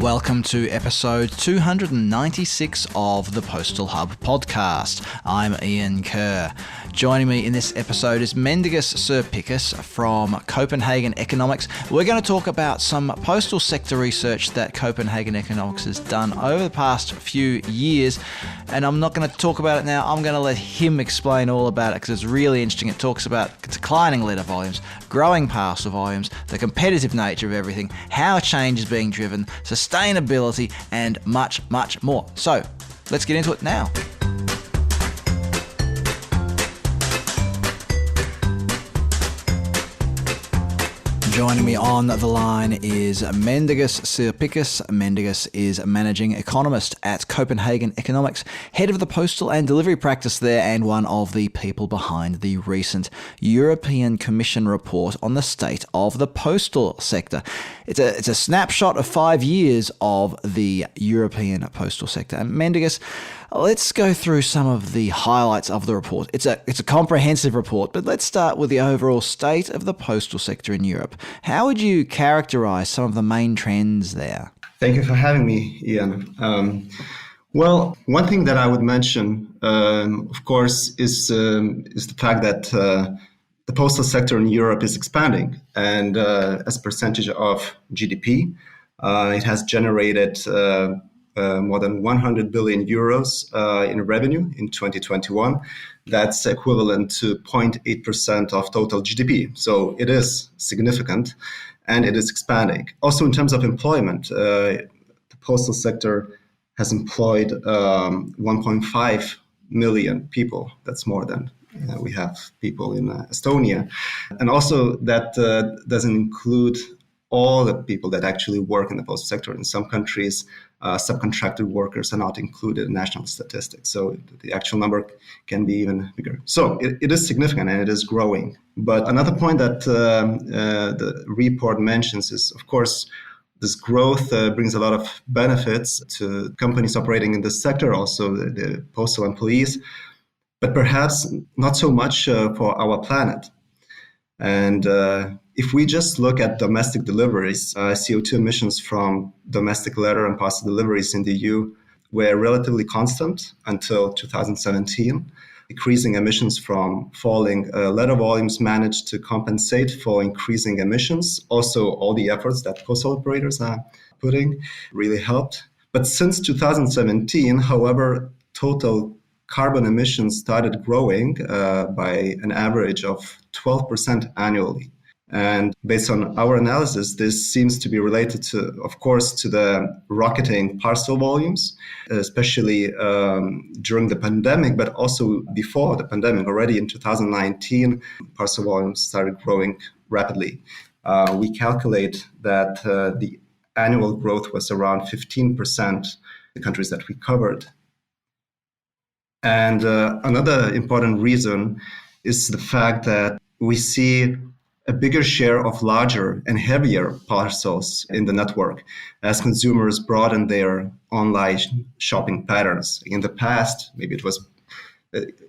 Welcome to episode 296 of the Postal Hub podcast. I'm Ian Kerr. Joining me in this episode is Mindaugas Cerpickis from Copenhagen Economics. We're going to talk about some postal sector research that Copenhagen Economics has done over the past few years. And I'm not going to talk about it now. I'm going to let him explain all about it because it's really interesting. It talks about declining letter volumes, growing parcel volumes, the competitive nature of everything, how change is being driven, sustainability, and much, much more. So let's get into it now. Joining me on the line is Mindaugas Cerpickis. Mindaugas is Managing Economist at Copenhagen Economics, head of the postal and delivery practice there, and one of the people behind the recent European Commission report on the state of the postal sector. It's a snapshot of 5 years of the European postal sector. And Mindaugas, let's go through some of the highlights of the report. It's a comprehensive report, but let's start with the overall state of the postal sector in Europe. How would you characterize some of the main trends there? Thank you for having me, Ian. Well, one thing that I would mention, of course, is the fact that the postal sector in Europe is expanding, and as a percentage of GDP, it has generated more than 100 billion euros in revenue in 2021. That's equivalent to 0.8% of total GDP. So it is significant and it is expanding. Also, in terms of employment, the postal sector has employed 1.5 million people. That's more than we have people in Estonia. And also that doesn't include all the people that actually work in the postal sector. In some countries, subcontracted workers are not included in national statistics. So the actual number can be even bigger. So it is significant and it is growing. But another point that the report mentions is, of course, this growth brings a lot of benefits to companies operating in this sector, also the postal employees, but perhaps not so much for our planet. And if we just look at domestic deliveries, CO2 emissions from domestic letter and parcel deliveries in the EU were relatively constant until 2017. Decreasing emissions from falling letter volumes managed to compensate for increasing emissions. Also, all the efforts that postal operators are putting really helped. But since 2017, however, total carbon emissions started growing by an average of 12% annually. And based on our analysis, this seems to be related to, of course, to the rocketing parcel volumes, especially during the pandemic, but also before the pandemic. Already in 2019, parcel volumes started growing rapidly. We calculate that the annual growth was around 15% in the countries that we covered. And another important reason is the fact that we see a bigger share of larger and heavier parcels in the network as consumers broaden their online shopping patterns. In the past, maybe it was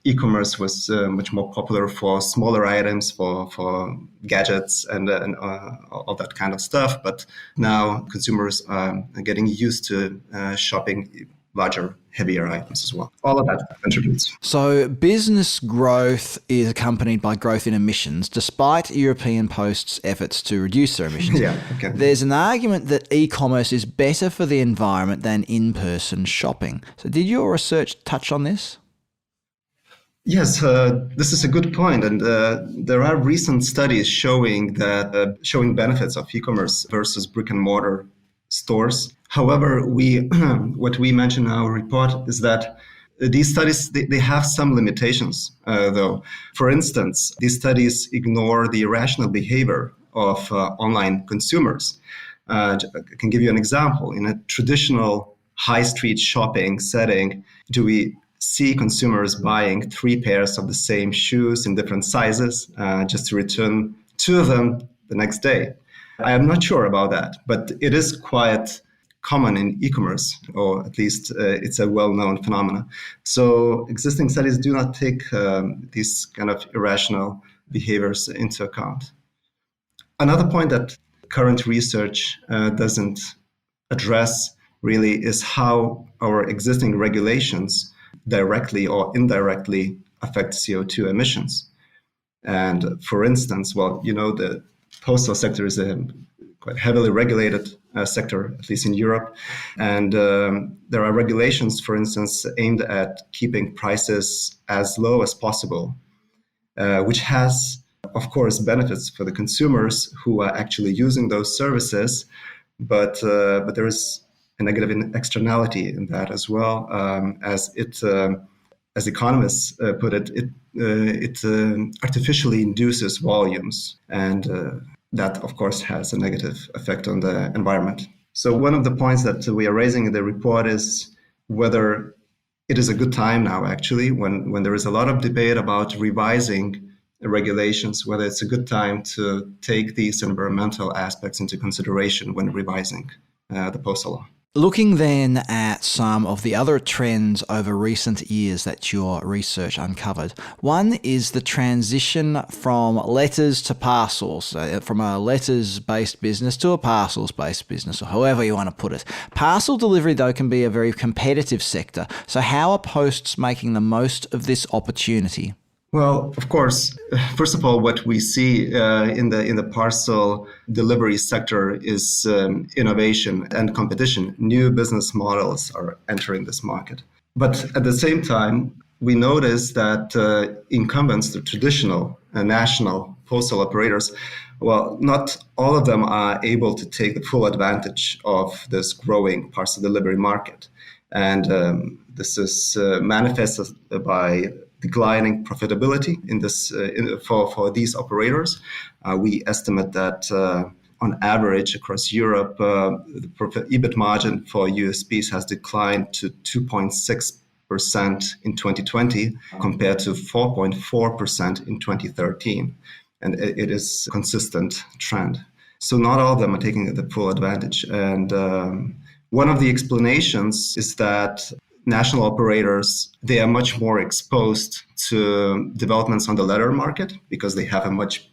e-commerce was much more popular for smaller items, for gadgets and all that kind of stuff. But now consumers are getting used to shopping larger, heavier items as well. All of that contributes. So business growth is accompanied by growth in emissions, despite European Post's efforts to reduce their emissions. Yeah, okay. There's an argument that e-commerce is better for the environment than in-person shopping. So did your research touch on this? Yes, this is a good point, and there are recent studies showing showing benefits of e-commerce versus brick and mortar stores. However, what we mention in our report is that these studies they have some limitations, though. For instance, these studies ignore the irrational behavior of online consumers. I can give you an example. In a traditional high street shopping setting, do we see consumers buying 3 pairs of the same shoes in different sizes just to return 2 of them the next day? I am not sure about that, but it is quite common in e-commerce, or at least it's a well-known phenomenon. So existing studies do not take these kind of irrational behaviors into account. Another point that current research doesn't address really is how our existing regulations directly or indirectly affect CO2 emissions. And for instance, the postal sector is a quite heavily regulated sector, at least in Europe. And there are regulations, for instance, aimed at keeping prices as low as possible, which has, of course, benefits for the consumers who are actually using those services. But there is a negative externality in that as well, as economists put it, it artificially induces volumes, and that, of course, has a negative effect on the environment. So one of the points that we are raising in the report is whether it is a good time now, actually, when there is a lot of debate about revising regulations, whether it's a good time to take these environmental aspects into consideration when revising the postal law. Looking then at some of the other trends over recent years that your research uncovered, one is the transition from letters to parcels, from a letters-based business to a parcels-based business, or however you want to put it. Parcel delivery, though, can be a very competitive sector. So how are posts making the most of this opportunity? Well, of course, first of all, what we see in the parcel delivery sector is innovation and competition. New business models are entering this market. But at the same time, we notice that incumbents, the traditional national postal operators, well, not all of them are able to take the full advantage of this growing parcel delivery market. And this is manifested by declining profitability in this for these operators. We estimate that on average across Europe, the EBIT margin for USPs has declined to 2.6% in 2020 compared to 4.4% in 2013. And it is a consistent trend. So not all of them are taking the full advantage. And one of the explanations is that national operators, they are much more exposed to developments on the letter market because they have a much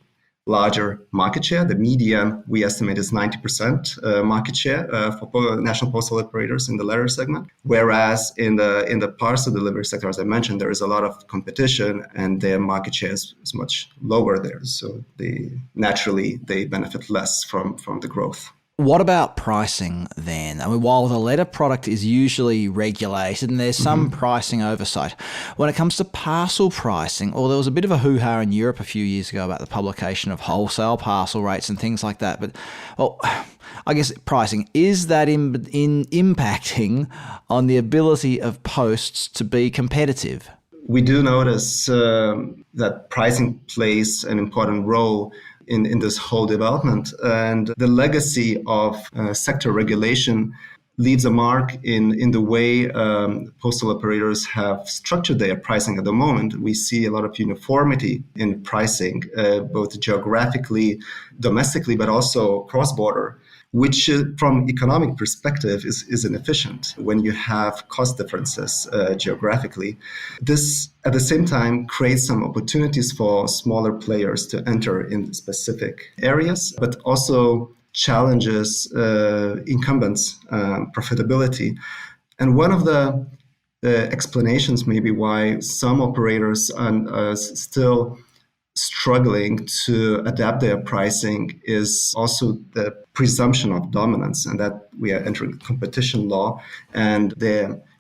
larger market share. The median, we estimate, is 90% market share for national postal operators in the letter segment. Whereas in the parcel delivery sector, as I mentioned, there is a lot of competition and their market share is much lower there. So they benefit less from the growth. What about pricing then? I mean, while the letter product is usually regulated and there's some pricing oversight, when it comes to parcel pricing, or there was a bit of a hoo-ha in Europe a few years ago about the publication of wholesale parcel rates and things like that. But, well, I guess pricing, is that impacting on the ability of posts to be competitive? We do notice that pricing plays an important role in this whole development. And the legacy of sector regulation leaves a mark in the way postal operators have structured their pricing at the moment. We see a lot of uniformity in pricing, both geographically, domestically, but also cross-border, which from economic perspective is inefficient when you have cost differences geographically. This, at the same time, creates some opportunities for smaller players to enter in specific areas, but also challenges incumbents' profitability. And one of the explanations maybe why some operators are still struggling to adapt their pricing is also the presumption of dominance, and that we are entering competition law. And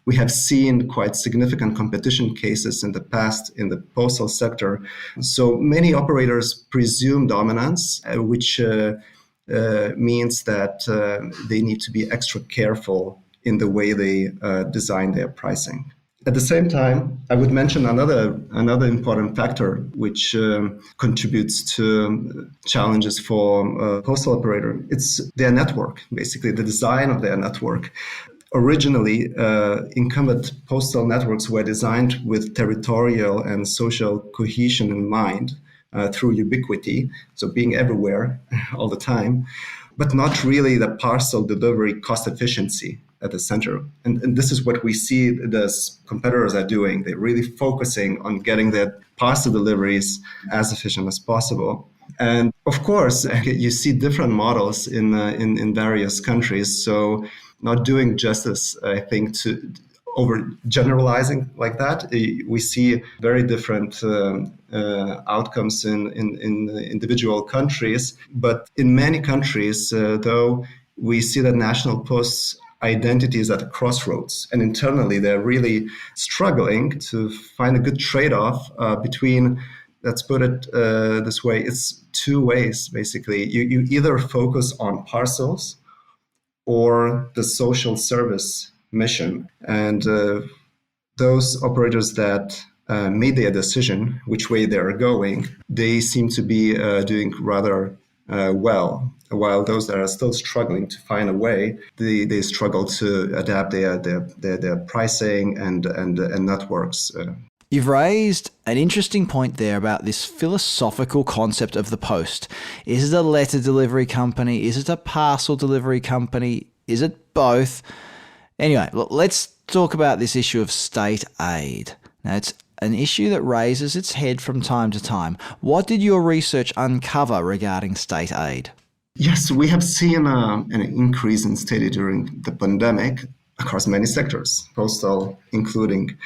we have seen quite significant competition cases in the past in the postal sector. So many operators presume dominance, which means that they need to be extra careful in the way they design their pricing. At the same time, I would mention another important factor which contributes to challenges for postal operator. It's their network, basically the design of their network. Originally, incumbent postal networks were designed with territorial and social cohesion in mind through ubiquity, so being everywhere all the time, but not really the parcel delivery cost efficiency at the center. And this is what we see the competitors are doing. They're really focusing on getting their parcel deliveries as efficient as possible. And of course, you see different models in various countries. So not doing justice, I think, to over generalizing like that. We see very different outcomes in individual countries. But in many countries, though, we see that national posts identity is at a crossroads, and internally they're really struggling to find a good trade-off between, let's put it this way, it's two ways basically. You either focus on parcels or the social service mission, and those operators that made their decision which way they're going, they seem to be doing rather well, while those that are still struggling to find a way, they struggle to adapt their pricing and networks. You've raised an interesting point there about this philosophical concept of the post. Is it a letter delivery company? Is it a parcel delivery company? Is it both? Anyway, let's talk about this issue of state aid. Now, it's an issue that raises its head from time to time. What did your research uncover regarding state aid? Yes, we have seen an increase in state aid during the pandemic across many sectors, postal including.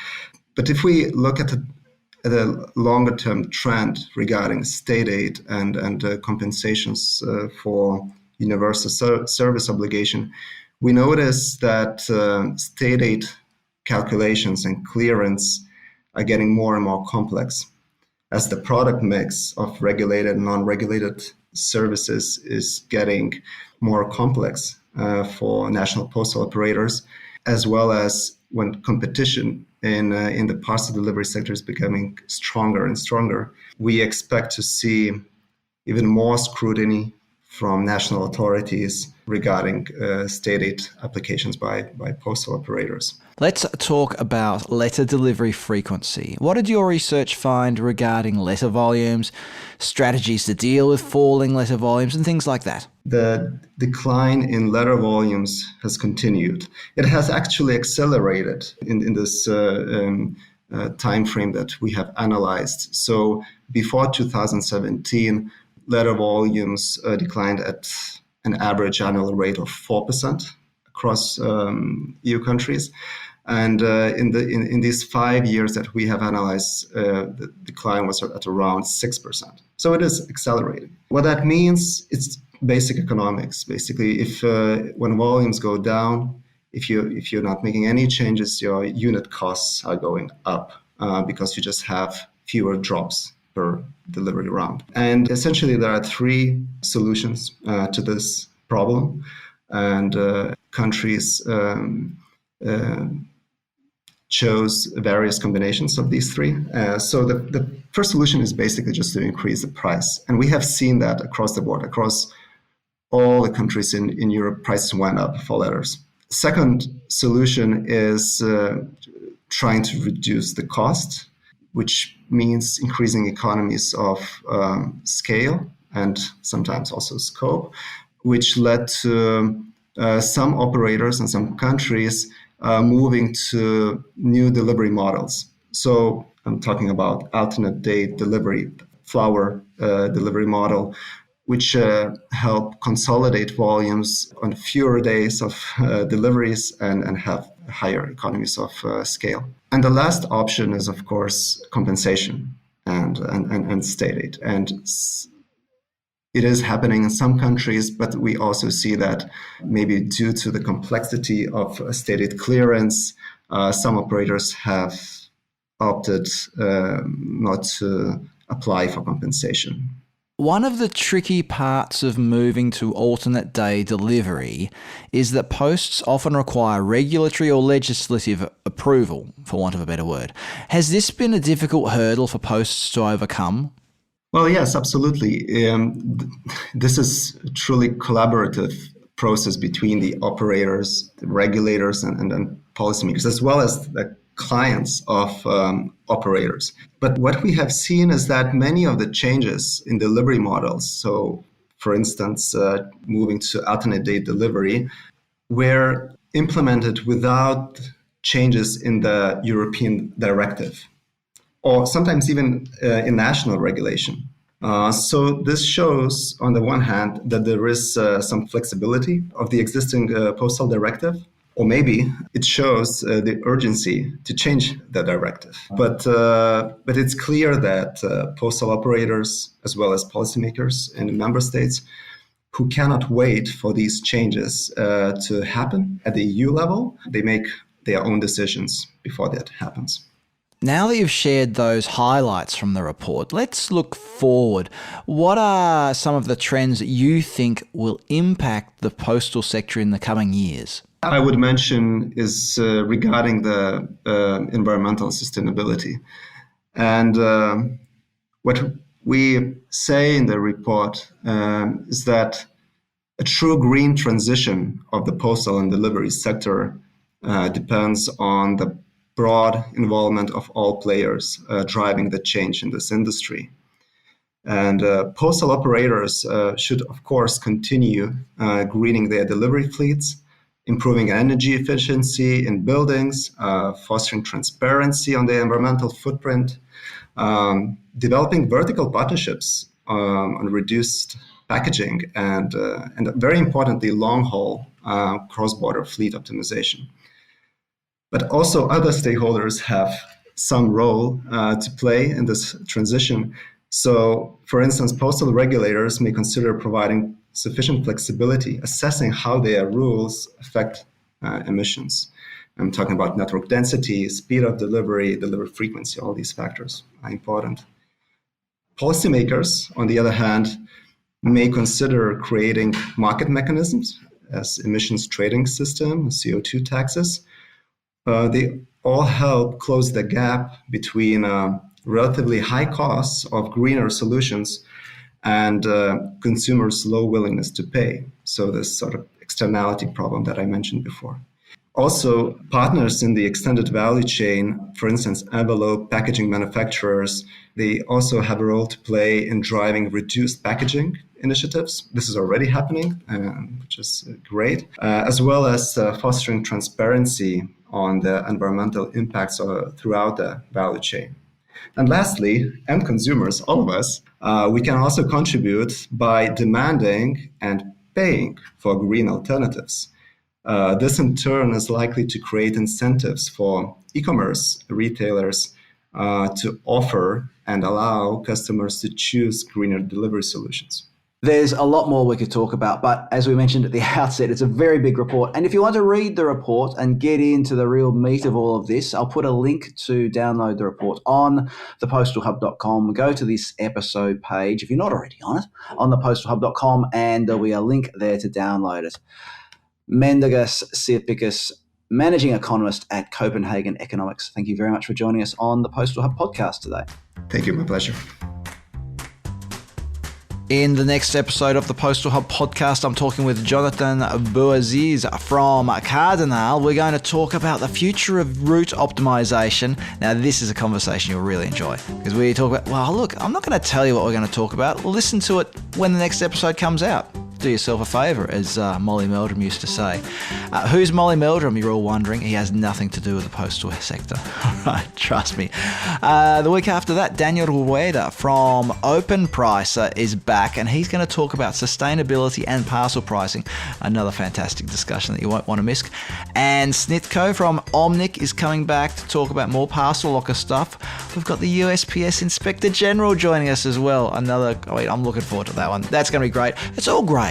But if we look at the longer-term trend regarding state aid and compensations for universal service obligation, we notice that state aid calculations and clearance are getting more and more complex as the product mix of regulated and non-regulated services is getting more complex for national postal operators, as well as when competition in the parcel delivery sector is becoming stronger and stronger. We expect to see even more scrutiny from national authorities regarding state aid applications by postal operators. Let's talk about letter delivery frequency. What did your research find regarding letter volumes, strategies to deal with falling letter volumes, and things like that? The decline in letter volumes has continued. It has actually accelerated in this time frame that we have analyzed. So before 2017, letter volumes declined at an average annual rate of 4% across EU countries. And in these 5 years that we have analyzed, the decline was at around 6%. So it is accelerating. What that means, it's basic economics. Basically, if when volumes go down, if you're not making any changes, your unit costs are going up because you just have fewer drops per delivery round. And essentially, there are three solutions to this problem, and countries chose various combinations of these three. So the first solution is basically just to increase the price. And we have seen that across the board, across all the countries in Europe, prices went up for letters. Second solution is trying to reduce the cost, which means increasing economies of scale and sometimes also scope, which led to some operators in some countries moving to new delivery models. So I'm talking about alternate date delivery, flower delivery model, which help consolidate volumes on fewer days of deliveries and have higher economies of scale. And the last option is, of course, compensation and state aid. And it is happening in some countries, but we also see that maybe due to the complexity of state aid clearance, some operators have opted not to apply for compensation. One of the tricky parts of moving to alternate day delivery is that posts often require regulatory or legislative approval, for want of a better word. Has this been a difficult hurdle for posts to overcome? Well, yes, absolutely. This is a truly collaborative process between the operators, the regulators, and policymakers, as well as the clients of operators. But what we have seen is that many of the changes in delivery models, so for instance, moving to alternate date delivery, were implemented without changes in the European directive, or sometimes even in national regulation. So this shows, on the one hand, that there is some flexibility of the existing postal directive, or maybe it shows the urgency to change the directive. But it's clear that postal operators, as well as policymakers in member states, who cannot wait for these changes to happen at the EU level, they make their own decisions before that happens. Now that you've shared those highlights from the report, let's look forward. What are some of the trends that you think will impact the postal sector in the coming years? I would mention is regarding the environmental sustainability. And what we say in the report is that a true green transition of the postal and delivery sector depends on the broad involvement of all players driving the change in this industry. And postal operators should, of course, continue greening their delivery fleets, improving energy efficiency in buildings, fostering transparency on their environmental footprint, developing vertical partnerships on reduced packaging, and very importantly, long-haul cross-border fleet optimization. But also other stakeholders have some role to play in this transition. So, for instance, postal regulators may consider providing sufficient flexibility, assessing how their rules affect emissions. I'm talking about network density, speed of delivery, delivery frequency, all these factors are important. Policymakers, on the other hand, may consider creating market mechanisms as emissions trading system, CO2 taxes. They all help close the gap between relatively high costs of greener solutions and consumers' low willingness to pay. So this sort of externality problem that I mentioned before. Also, partners in the extended value chain, for instance, envelope packaging manufacturers, they also have a role to play in driving reduced packaging initiatives. This is already happening, which is great, as well as fostering transparency on the environmental impacts throughout the value chain. And lastly, end consumers, all of us, we can also contribute by demanding and paying for green alternatives. This in turn is likely to create incentives for e-commerce retailers to offer and allow customers to choose greener delivery solutions. There's a lot more we could talk about, but as we mentioned at the outset, it's a very big report. And if you want to read the report and get into the real meat of all of this, I'll put a link to download the report on thepostalhub.com. Go to this episode page, if you're not already on it, on thepostalhub.com, and there'll be a link there to download it. Mindaugas Cerpickis, Managing Economist at Copenhagen Economics. Thank you very much for joining us on the Postal Hub podcast today. Thank you, my pleasure. In the next episode of the Postal Hub podcast, I'm talking with Jonathan Bouaziz from Cardinal. We're going to talk about the future of route optimization. Now, this is a conversation you'll really enjoy because we talk about, well, look, I'm not going to tell you what we're going to talk about. Listen to it when the next episode comes out. Do yourself a favour, as Molly Meldrum used to say. Who's Molly Meldrum, you're all wondering? He has nothing to do with the postal sector. All right, trust me. The week after that, Daniel Rueda from Open Pricer is back, and he's going to talk about sustainability and parcel pricing. Another fantastic discussion that you won't want to miss. And Snitko from Omnic is coming back to talk about more parcel locker stuff. We've got the USPS Inspector General joining us as well. I'm looking forward to that one. That's going to be great. It's all great.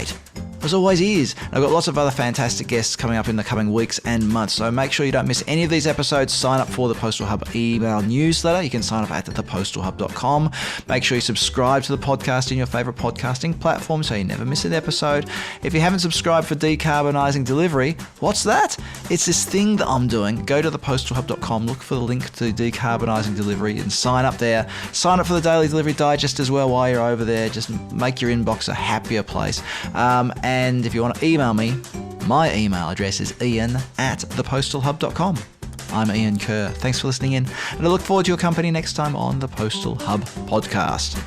As always is. I've got lots of other fantastic guests coming up in the coming weeks and months, so make sure you don't miss any of these episodes. Sign up for the Postal Hub email newsletter. You can sign up at thepostalhub.com. Make sure you subscribe to the podcast in your favourite podcasting platform so you never miss an episode. If you haven't subscribed for Decarbonising Delivery, what's that? It's this thing that I'm doing. Go to thepostalhub.com, look for the link to Decarbonising Delivery and sign up there. Sign up for the Daily Delivery Digest as well while you're over there. Just make your inbox a happier place. And if you want to email me, my email address is ian@thepostalhub.com. I'm Ian Kerr. Thanks for listening in, and I look forward to your company next time on the Postal Hub podcast.